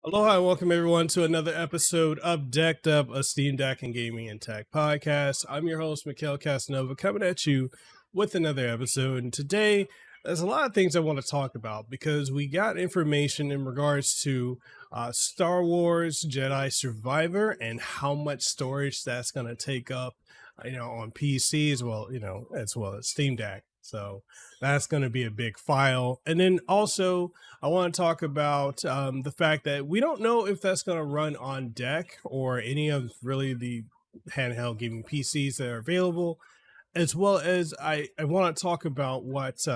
Aloha and welcome everyone to another episode of Decked Up, a Steam Deck and Gaming and Tech podcast. I'm your host, Mikhail Casanova, coming at you with another episode. And today, there's a lot of things I want to talk about because we got information in regards to Star Wars Jedi Survivor and how much storage that's going to take up, on PC as well as Steam Deck. So that's going to be a big file. And then also, I want to talk about the fact that we don't know if that's going to run on deck or any of really the handheld gaming PCs that are available, as well as I want to talk about what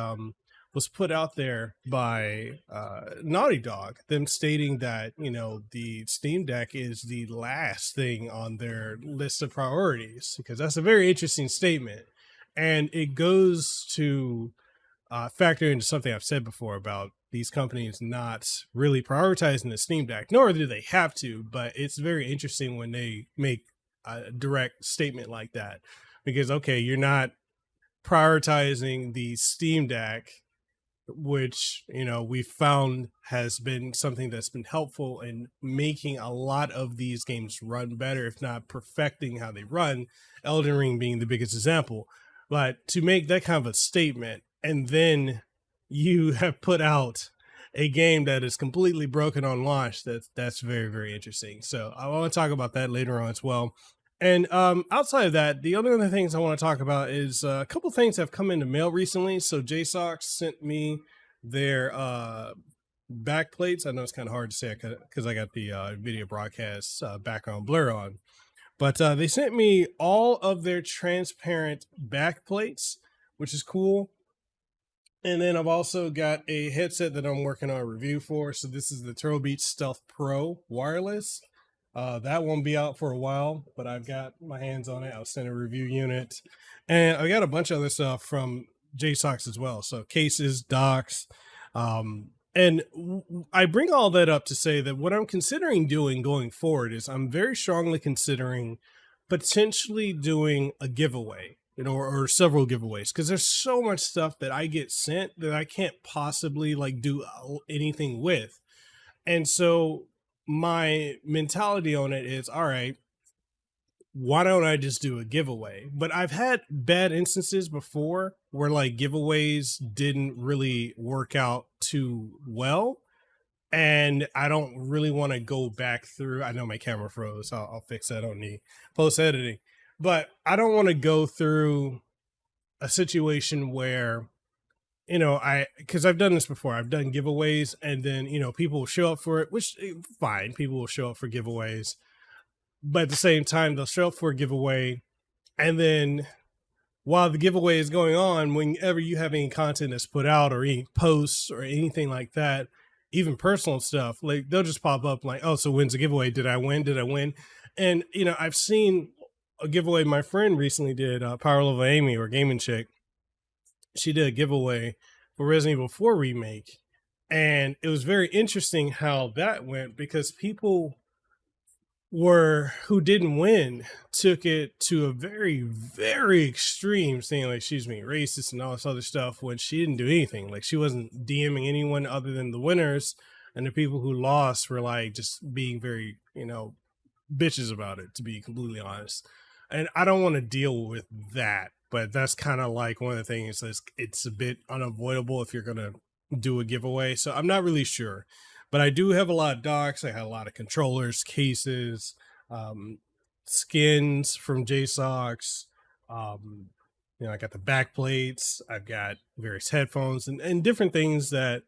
was put out there by Naughty Dog, them stating that, the Steam Deck is the last thing on their list of priorities, because that's a very interesting statement. And it goes to factor into something I've said before about these companies not really prioritizing the Steam Deck, nor do they have to, but it's very interesting when they make a direct statement like that. Because, okay, you're not prioritizing the Steam Deck, which, we found has been something that's been helpful in making a lot of these games run better, if not perfecting how they run, Elden Ring being the biggest example. But to make that kind of a statement, and then you have put out a game that is completely broken on launch, that's very, very interesting. So I want to talk about that later on as well. And outside of that, the other things I want to talk about is a couple things have come in the mail recently. So JSAUX sent me their back plates. I know it's kind of hard to say because I got the video broadcast background blur on. But they sent me all of their transparent back plates, which is cool. And then I've also got a headset that I'm working on a review for. So this is the Turtle Beach Stealth Pro wireless. That won't be out for a while, but I've got my hands on it. I'll send a review unit. And I got a bunch of other stuff from JSAUX as well. So cases, docks. And I bring all that up to say that what I'm considering doing going forward is I'm very strongly considering potentially doing a giveaway, or several giveaways, because there's so much stuff that I get sent that I can't possibly do anything with. And so my mentality on it is, all right, why don't I just do a giveaway? But I've had bad instances before where giveaways didn't really work out too well. And I don't really want to go back through. I know my camera froze. I'll fix that on the post editing. But I don't want to go through a situation where, because I've done this before. I've done giveaways and then, people will show up for it, which fine. People will show up for giveaways. But at the same time, they'll show up for a giveaway. And then while the giveaway is going on, whenever you have any content that's put out or any posts or anything like that, even personal stuff, they'll just pop up oh, so when's the giveaway? Did I win? Did I win? And, I've seen a giveaway my friend recently did, Power Level Amy or Gaming Chick. She did a giveaway for Resident Evil 4 Remake. And it was very interesting how that went, because people who didn't win took it to a very, very extreme, saying she's being racist and all this other stuff, when she didn't do anything. She wasn't DMing anyone other than the winners, and the people who lost were just being very, bitches about it, to be completely honest. And I don't want to deal with that, but that's kind of one of the things that's, it's a bit unavoidable if you're going to do a giveaway. So I'm not really sure. But I do have a lot of docks. I have a lot of controllers, cases, skins from JSAUX. I got the back plates. I've got various headphones and different things that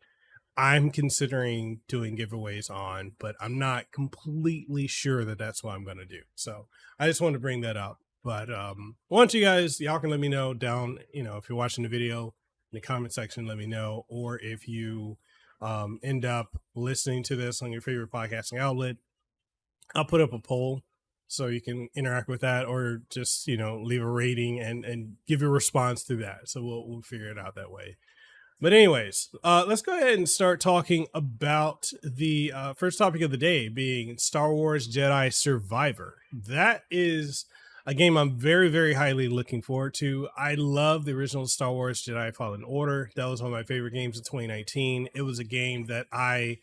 I'm considering doing giveaways on, but I'm not completely sure that that's what I'm going to do. So I just wanted to bring that up. But I want you guys, y'all can let me know down, if you're watching the video in the comment section, let me know. Or if you end up listening to this on your favorite podcasting outlet, I'll put up a poll so you can interact with that, or just leave a rating and give your response to that. So we'll figure it out that way. But anyways, let's go ahead and start talking about the first topic of the day, being Star Wars Jedi Survivor. That is a game I'm very, very highly looking forward to. I love the original Star Wars Jedi Fallen Order. That was one of my favorite games of 2019. It was a game that I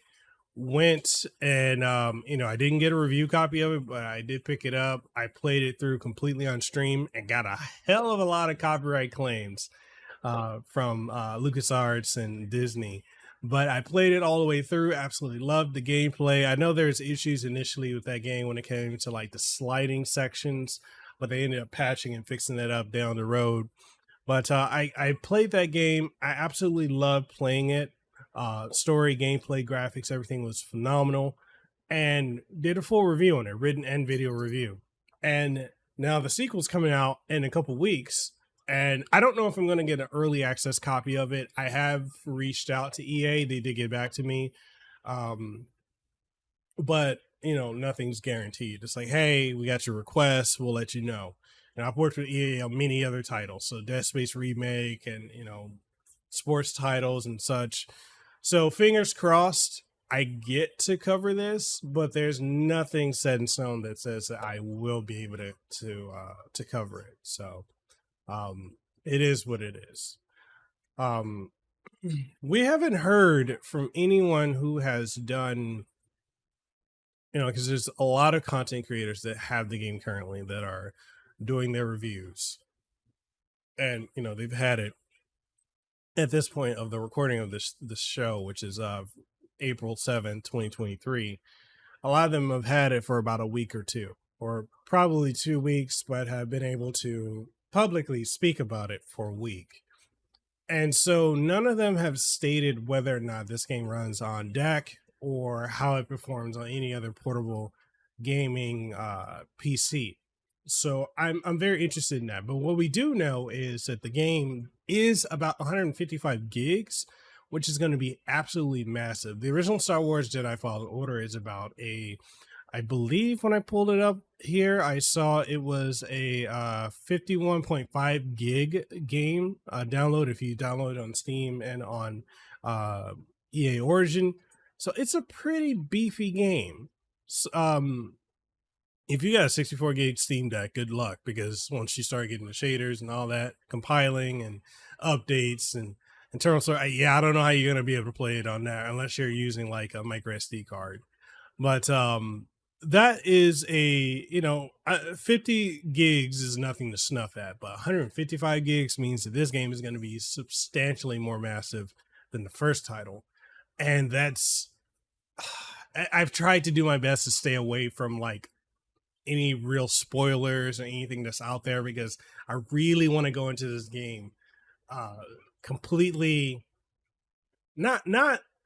went and I didn't get a review copy of it, but I did pick it up. I played it through completely on stream and got a hell of a lot of copyright claims from LucasArts and Disney. But I played it all the way through. Absolutely loved the gameplay. I know there's issues initially with that game when it came to like the sliding sections, but they ended up patching and fixing that up down the road. But I played that game. I absolutely loved playing it. Story, gameplay, graphics, everything was phenomenal, and did a full review on it, written and video review. And now the sequel's coming out in a couple weeks, and I don't know if I'm going to get an early access copy of it. I have reached out to EA; they did get back to me, um, but nothing's guaranteed. It's like, hey, we got your request, we'll let you know. And I've worked with EA on many other titles, so Dead Space remake and sports titles and such. So fingers crossed I get to cover this, but there's nothing set in stone that says that I will be able to cover it. So it is what it is. We haven't heard from anyone who has done, because there's a lot of content creators that have the game currently that are doing their reviews, and they've had it at this point of the recording of this show, which is April 7th, 2023. A lot of them have had it for about a week or two, or probably 2 weeks, but have been able to publicly speak about it for a week. And so none of them have stated whether or not this game runs on DAC or how it performs on any other portable gaming PC. So I'm very interested in that. But what we do know is that the game is about 155 gigs, which is going to be absolutely massive. The original Star Wars Jedi Fallen Order is about I believe when I pulled it up here, I saw it was a 51.5 gig game download if you download it on Steam and on EA Origin. So it's a pretty beefy game. If you got a 64 gig Steam Deck, good luck, because once you start getting the shaders and all that, compiling and updates and internal storage, I don't know how you're going to be able to play it on that unless you're using like a micro SD card. But that is 50 gigs is nothing to snuff at, but 155 gigs means that this game is going to be substantially more massive than the first title. And that's, I've tried to do my best to stay away from like any real spoilers or anything that's out there, because I really want to go into this game completely not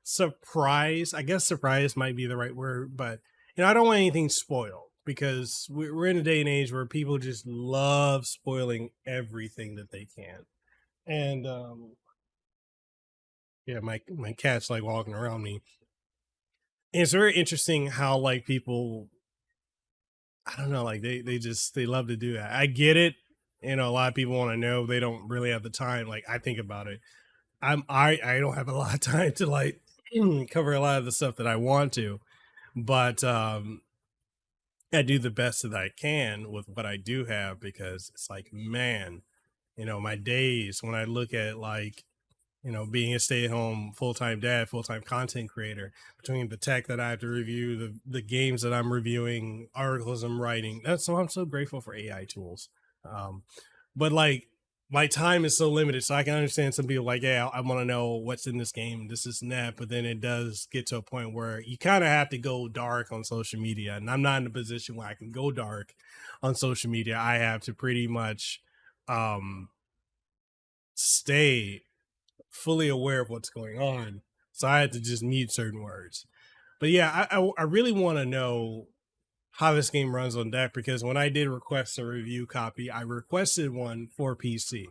surprised. I guess surprise might be the right word, but I don't want anything spoiled, because we're in a day and age where people just love spoiling everything that they can. And my cat's like walking around me. And it's very interesting how like people, I don't know, like they love to do that. I get it. A lot of people want to know, they don't really have the time. Like I think about it. I don't have a lot of time to like cover a lot of the stuff that I want to, but I do the best that I can with what I do have, because it's like, man, my days when I look at like, being a stay-at-home full-time dad, full-time content creator, between the tech that I have to review, the games that I'm reviewing, articles I'm writing. I'm so grateful for AI tools. But like my time is so limited, so I can understand some people like, yeah, I want to know what's in this game, this and that. But then it does get to a point where you kind of have to go dark on social media, and I'm not in a position where I can go dark on social media. I have to pretty much stay fully aware of what's going on, so I had to just mute certain words. But yeah, I really want to know how this game runs on deck, because when I did request a review copy, I requested one for PC,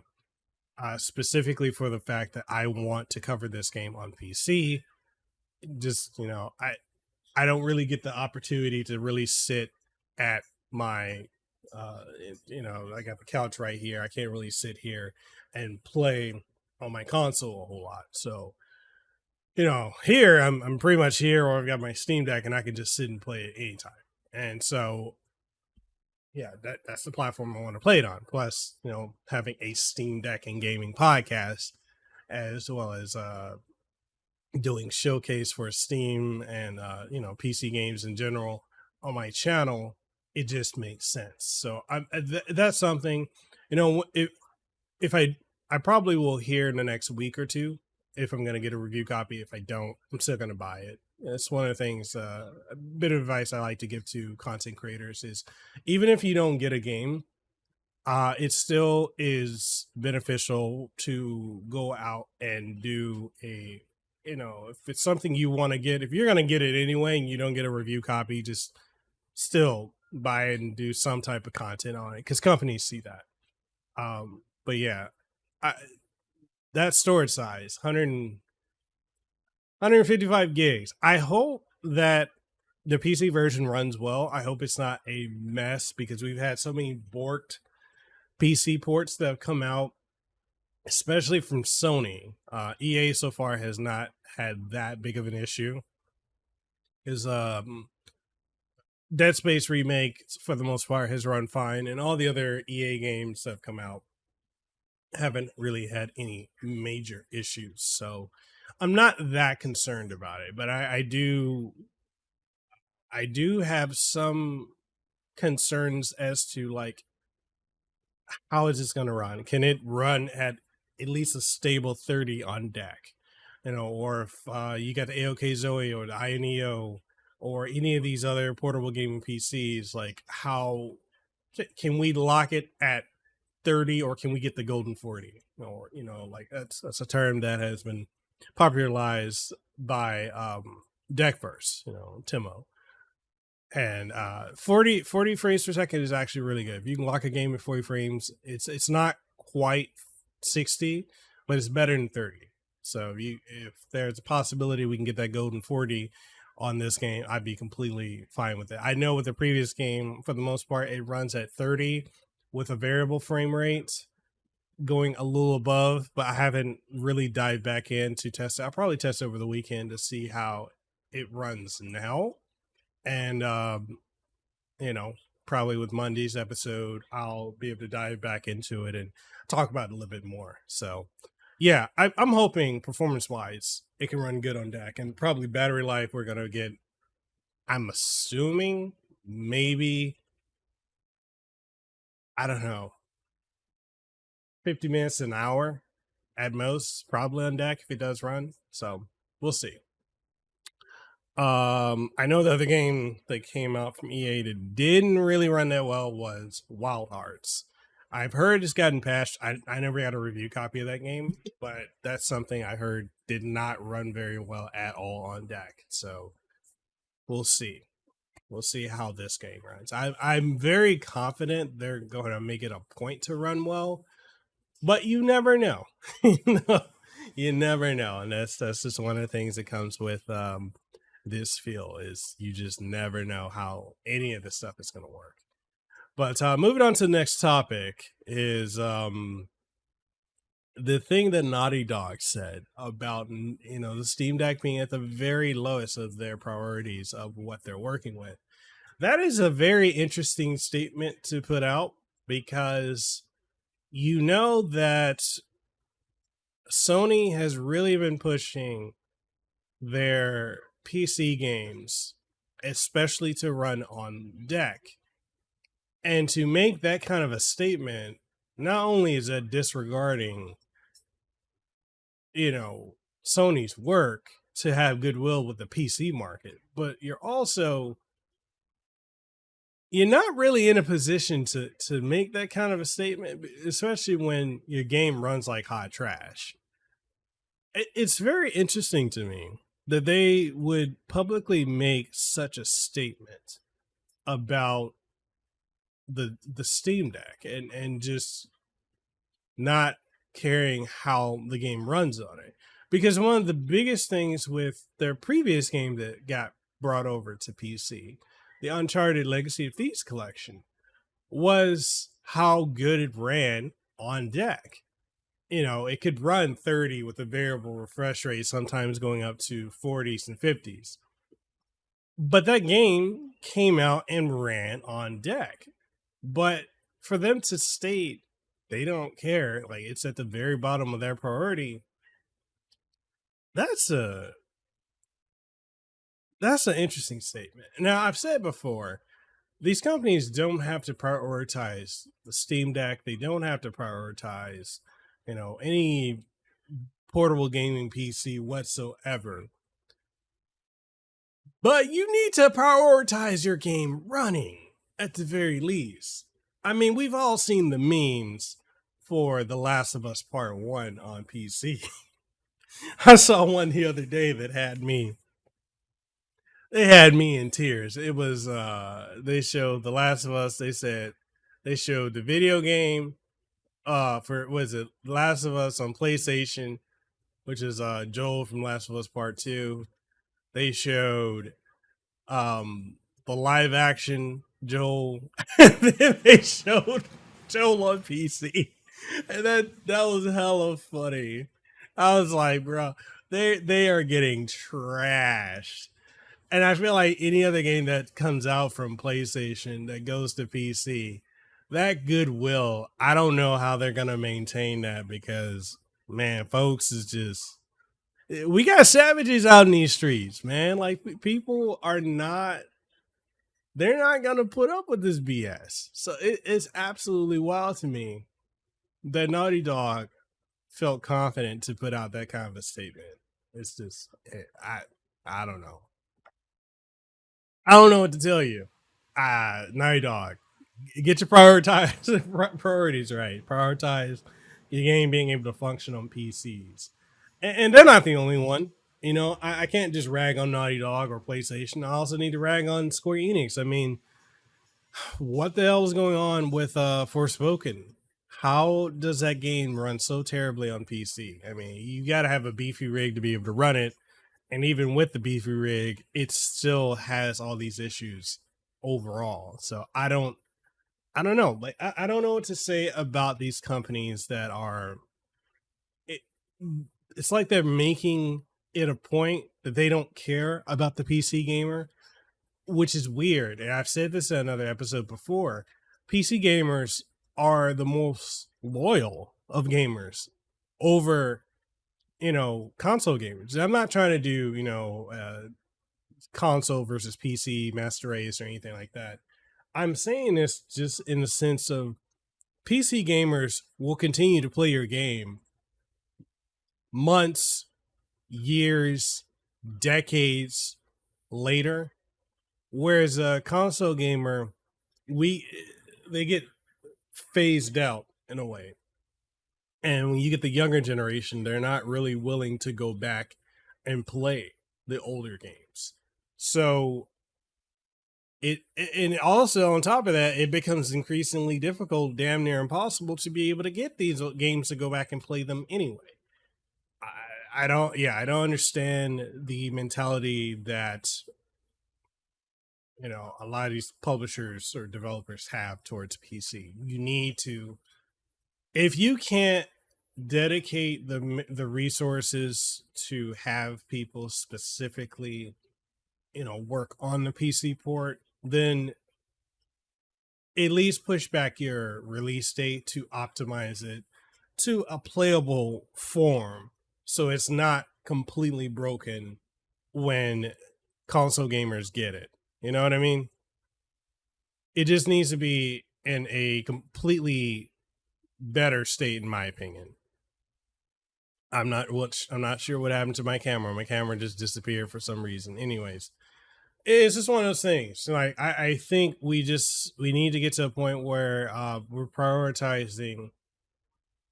specifically for the fact that I want to cover this game on PC. Just I don't really get the opportunity to really sit at my I got the couch right here. I can't really sit here and play on my console a whole lot. So here I'm pretty much here, or I've got my Steam Deck and I can just sit and play it anytime. And so yeah, that's the platform I want to play it on. Plus, having a Steam Deck and gaming podcast, as well as doing showcase for Steam and PC games in general on my channel, it just makes sense. So that's something, if I probably will hear in the next week or two if I'm going to get a review copy. If I don't, I'm still going to buy it. It's one of the things, a bit of advice I like to give to content creators is, even if you don't get a game, it still is beneficial to go out and do if it's something you want to get, if you're going to get it anyway and you don't get a review copy, just still buy it and do some type of content on it, because companies see that. But yeah, I, that storage size, 155 gigs. I hope that the PC version runs well. I hope it's not a mess, because we've had so many borked PC ports that have come out, especially from Sony. EA so far has not had that big of an issue. Is Dead Space remake, for the most part, has run fine, and all the other EA games that have come out haven't really had any major issues. So I'm not that concerned about it, but I do have some concerns as to, like, how is this going to run? Can it run at least a stable 30 on deck? Or if you got the AOK Zoe or the INEO or any of these other portable gaming PCs, like, how can we lock it at 30, or can we get the golden 40? Or, like, that's a term that has been popularized by Deckverse, Timo. And 40 frames per second is actually really good. If you can lock a game at 40 frames, it's not quite 60, but it's better than 30. So if there's a possibility we can get that golden 40 on this game, I'd be completely fine with it. I know with the previous game, for the most part, it runs at 30 with a variable frame rate going a little above, but I haven't really dived back in to test it. I'll probably test it over the weekend to see how it runs now. And probably with Monday's episode, I'll be able to dive back into it and talk about it a little bit more. So yeah, I'm hoping performance wise it can run good on deck, and probably battery life we're gonna get, I'm assuming, maybe, I don't know, 50 minutes, an hour at most, probably on deck if it does run. So we'll see. I know the other game that came out from EA that didn't really run that well was Wild Hearts. I've heard it's gotten patched. I never got a review copy of that game, but that's something I heard did not run very well at all on deck. So we'll see. We'll see how this game runs. I'm very confident they're going to make it a point to run well, but you never know. You never know, and that's just one of the things that comes with this feel, is you just never know how any of this stuff is going to work. But moving on to the next topic is the thing that Naughty Dog said about the Steam Deck being at the very lowest of their priorities of what they're working with. That is a very interesting statement to put out, because that Sony has really been pushing their PC games, especially to run on deck. And to make that kind of a statement, not only is that disregarding, Sony's work to have goodwill with the PC market, but you're not really in a position to make that kind of a statement, especially when your game runs like hot trash. It's very interesting to me that they would publicly make such a statement about the Steam Deck and just not caring how the game runs on it. Because one of the biggest things with their previous game that got brought over to PC, the Uncharted Legacy of Thieves collection, was how good it ran on deck. It could run 30 with a variable refresh rate, sometimes going up to 40s and 50s. But that game came out and ran on deck. But for them to state they don't care, like it's at the very bottom of their priority, that's a That's an interesting statement. Now, I've said before, these companies don't have to prioritize the Steam Deck. They don't have to prioritize, any portable gaming PC whatsoever. But you need to prioritize your game running at the very least. I mean, we've all seen the memes for The Last of Us Part 1 on PC. I saw one the other day that had me in tears. It was they showed The Last of Us, they showed the video game for was it Last of Us on PlayStation, which is Joel from Last of Us Part 2. They showed the live action Joel. And then they showed Joel on PC. And that was hella funny. I was like, bro, they are getting trashed. And I feel like any other game that comes out from PlayStation that goes to PC, that goodwill, I don't know how they're gonna maintain that because man, folks is just we got savages out in these streets, man. Like people are not they're not gonna put up with this BS. So it's absolutely wild to me that Naughty Dog felt confident to put out that kind of a statement. It's just I don't know. I don't know what to tell you. Naughty Dog, get your priorities right. Prioritize your game being able to function on PCs, and they're not the only one. I can't just rag on Naughty Dog or PlayStation. I also need to rag on Square Enix. I mean, what the hell is going on with Forspoken? How does that game run so terribly on PC? I mean, you got to have a beefy rig to be able to run it, and even with the beefy rig, it still has all these issues overall. So I don't know. Like I don't know what to say about these companies that are. It, it's like they're making it a point that they don't care about the PC gamer, which is weird. And I've said this in another episode before. PC gamers are the most loyal of gamers over console gamers. I'm not trying to do console versus PC master race or anything like that. I'm saying this just in the sense of PC gamers will continue to play your game months, years, decades later, whereas a console gamer, we they get phased out in a way. And when you get the younger generation, they're not really willing to go back and play the older games. So and also on top of that, it becomes increasingly difficult, damn near impossible, to be able to get these games to go back and play them anyway. I don't understand the mentality that a lot of these publishers or developers have towards PC. You need to, if you can't dedicate the resources to have people specifically work on the PC port, then at least push back your release date to optimize it to a playable form so it's not completely broken when console gamers get it. You know what I mean? It just needs to be in a completely better state, in my opinion. I'm not sure what happened to my camera. My camera just disappeared for some reason. Anyways, it's just one of those things. Like I think we need to get to a point where we're prioritizing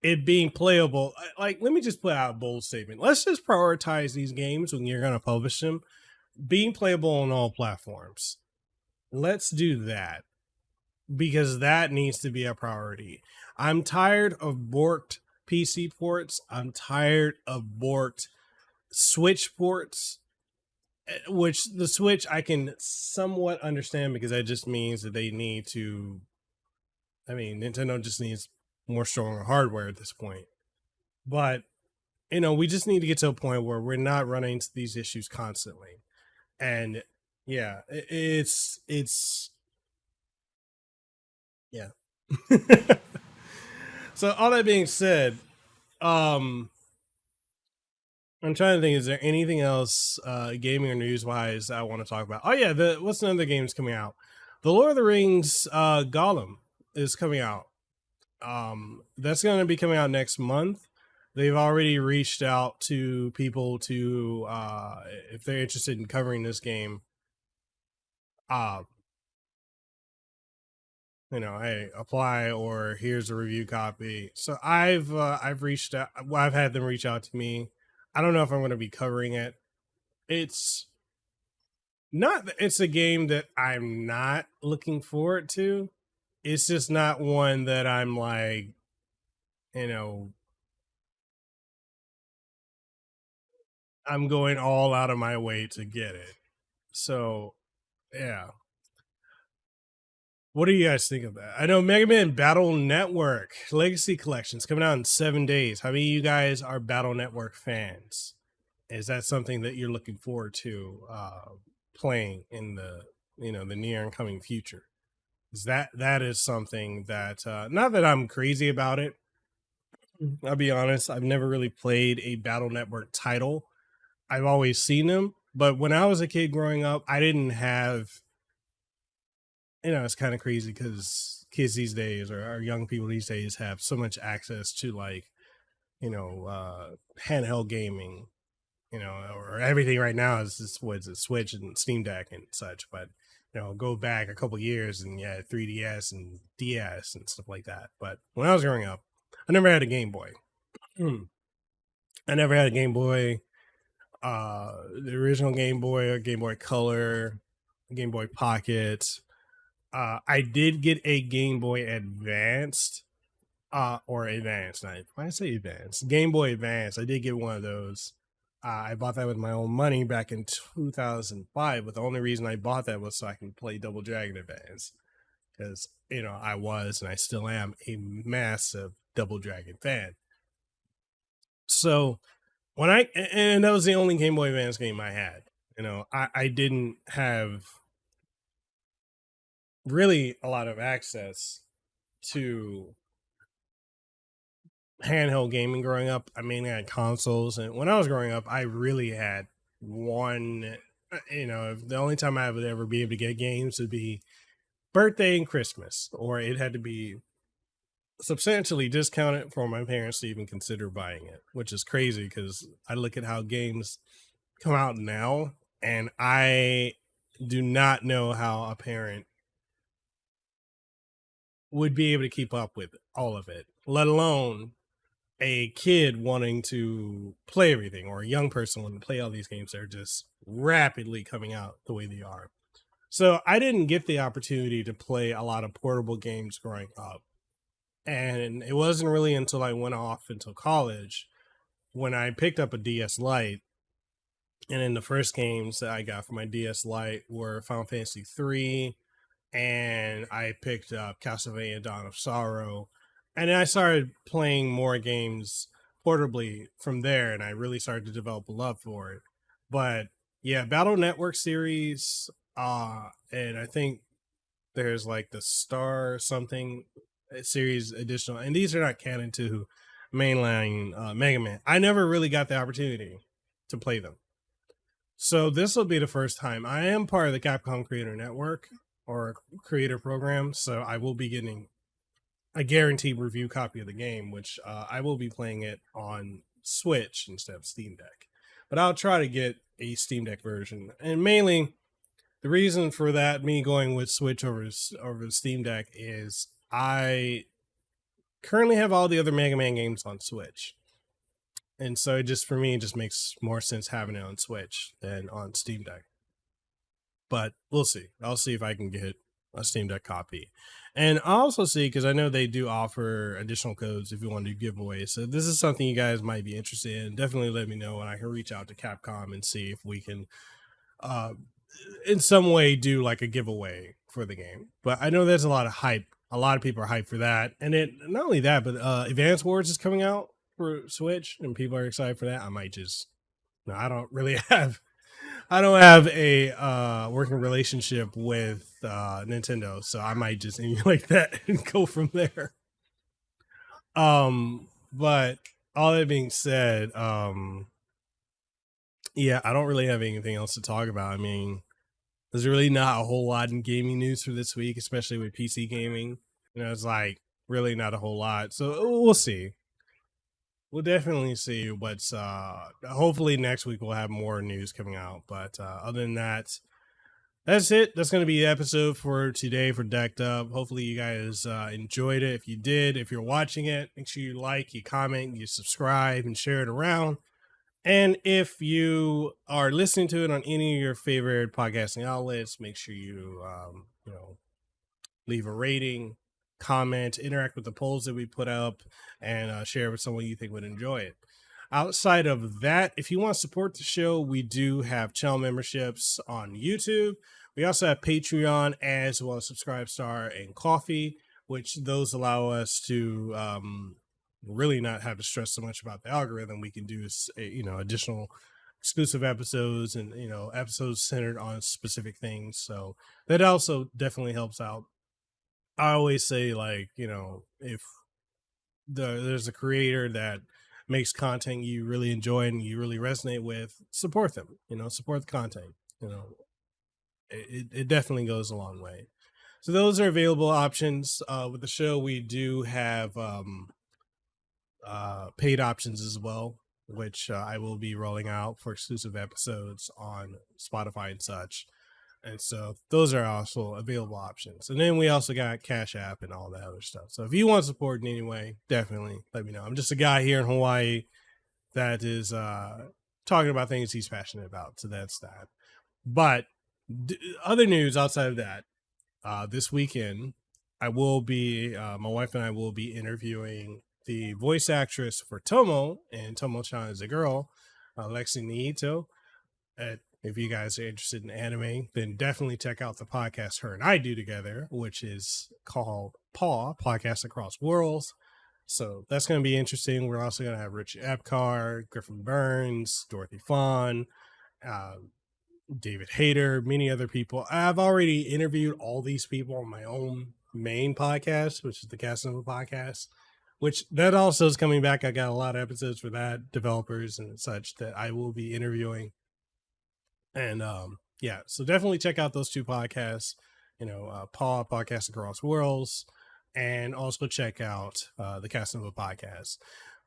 it being playable. Like, let me just put out a bold statement. Let's just prioritize these games when you're gonna publish them being playable on all platforms. Let's do that because that needs to be a priority. I'm tired of borked PC ports. I'm tired of borked Switch ports, which the Switch I can somewhat understand because that just means that they need to. I mean, Nintendo just needs more stronger hardware at this point. But we just need to get to a point where we're not running into these issues constantly. And yeah, it's yeah. So all that being said, um I'm trying to think. Is there anything else, gaming or news wise, I want to talk about? Oh yeah, the what's another game's coming out? The Lord of the Rings, Gollum is coming out. That's going to be coming out next month. They've already reached out to people to, if they're interested in covering this game. Uh, hey, apply or here's a review copy. So I've reached out. Well, I've had them reach out to me. I don't know if I'm going to be covering it. It's not. It's a game that I'm not looking forward to. It's just not one that I'm like, you know, I'm going all out of my way to get it. So yeah. What do you guys think of that? I know Mega Man Battle Network Legacy Collection's coming out in 7 days. How many of you guys are Battle Network fans? Is that something that you're looking forward to playing in the the near and coming future? Is that is something that not that I'm crazy about it. I'll be honest, I've never really played a Battle Network title. I've always seen them, but when I was a kid growing up, I didn't have it's kind of crazy because kids these days or young people these days have so much access to like handheld gaming, or everything right now is just what's a Switch and Steam Deck and such. But go back a couple years and yeah, 3DS and DS and stuff like that. But when I was growing up, I never had a Game Boy. I never had a Game Boy. The original Game Boy, or Game Boy Color, Game Boy Pocket. I did get a Game Boy Advanced, or Advanced. Why I say Advanced? Game Boy Advance. I did get one of those. I bought that with my own money back in 2005. But the only reason I bought that was so I can play Double Dragon Advance, because I was and I still am a massive Double Dragon fan. So when and that was the only Game Boy Advance game I had. I didn't have really a lot of access to handheld gaming growing up. I mainly had consoles, and when I was growing up, I really had one. The only time I would ever be able to get games would be birthday and Christmas, or it had to be substantially discounted for my parents to even consider buying it, which is crazy because I look at how games come out now, and I do not know how a parent would be able to keep up with all of it, let alone a kid wanting to play everything, or a young person wanting to play all these games that are just rapidly coming out the way they are. So I didn't get the opportunity to play a lot of portable games growing up. And it wasn't really until I went off until college when I picked up a DS Lite. And then the first games that I got for my DS Lite were Final Fantasy 3, and I picked up Castlevania Dawn of Sorrow. And then I started playing more games portably from there, and I really started to develop a love for it. But yeah, Battle Network series, and I think there's like the Star something series additional, and these are not canon to mainline Mega Man. I never really got the opportunity to play them. So this will be the first time. I am part of the Capcom Creator Network, or creator program, so I will be getting a guaranteed review copy of the game, which I will be playing it on Switch instead of Steam Deck. But I'll try to get a Steam Deck version, and mainly the reason for that, me going with Switch over the Steam Deck, is I currently have all the other Mega Man games on Switch. And so it just, for me, it just makes more sense having it on Switch than on Steam Deck. But we'll see. I'll see if I can get a Steam Deck copy. And I'll also see, because I know they do offer additional codes if you want to do giveaways. So this is something you guys might be interested in. Definitely let me know, and I can reach out to Capcom and see if we can in some way do like a giveaway for the game. But I know there's a lot of hype. A lot of people are hyped for that. And it not only that, but Advance Wars is coming out for Switch, and people are excited for that. I might just I don't really have a working relationship with Nintendo, so I might just emulate that and go from there. But all that being said, Yeah, I don't really have anything else to talk about. I mean, there's really not a whole lot in gaming news for this week, especially with PC gaming. It's like really not a whole lot. So we'll see. We'll definitely see what's hopefully next week we'll have more news coming out. But other than that, that's it. That's going to be the episode for today for Decked Up. Hopefully you guys enjoyed it. If you did, if you're watching it, make sure you like, you comment, you subscribe, and share it around. And if you are listening to it on any of your favorite podcasting outlets, make sure you leave a rating, comment, interact with the polls that we put up, and share with someone you think would enjoy it. Outside of that, if you want to support the show, we do have channel memberships on YouTube. We also have Patreon as well as Subscribe Star and Coffee, which those allow us to really not have to stress so much about the algorithm. We can do additional exclusive episodes and episodes centered on specific things. So that also definitely helps out. I always say, like, if there's a creator that makes content you really enjoy and you really resonate with, support them. Support the content. It definitely goes a long way. So those are available options. With the show, we do have paid options as well, which I will be rolling out for exclusive episodes on Spotify and such. And so those are also available options. And then we also got Cash App and all that other stuff. So if you want support in any way, definitely let me know. I'm just a guy here in Hawaii that is talking about things he's passionate about. So that's that. But other news outside of that, this weekend, I will be, my wife and I will be interviewing the voice actress for Tomo, and Tomo-chan is a girl, Lexi Niito. If you guys are interested in anime, then definitely check out the podcast her and I do together, which is called Podcast Across Worlds. So that's going to be interesting. We're also going to have Richard Epcar, Griffin Burns, Dorothy Fawn, David Hayter, many other people. I've already interviewed all these people on my own main podcast, which is the Casanova podcast, which that also is coming back. I got a lot of episodes for that, developers and such, that I will be interviewing. And yeah, so definitely check out those two podcasts, Podcast Across Worlds, and also check out the Casanova podcast.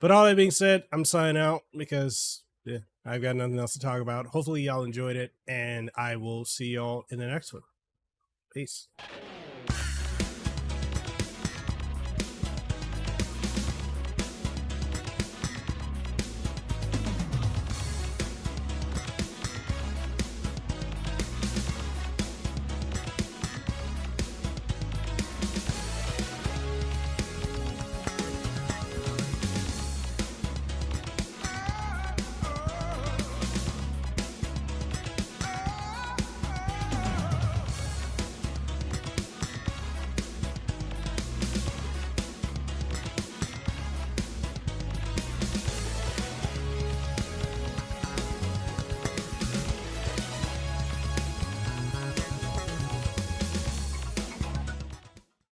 But all that being said, I'm signing out because I've got nothing else to talk about. Hopefully y'all enjoyed it, and I will see y'all in the next one. Peace.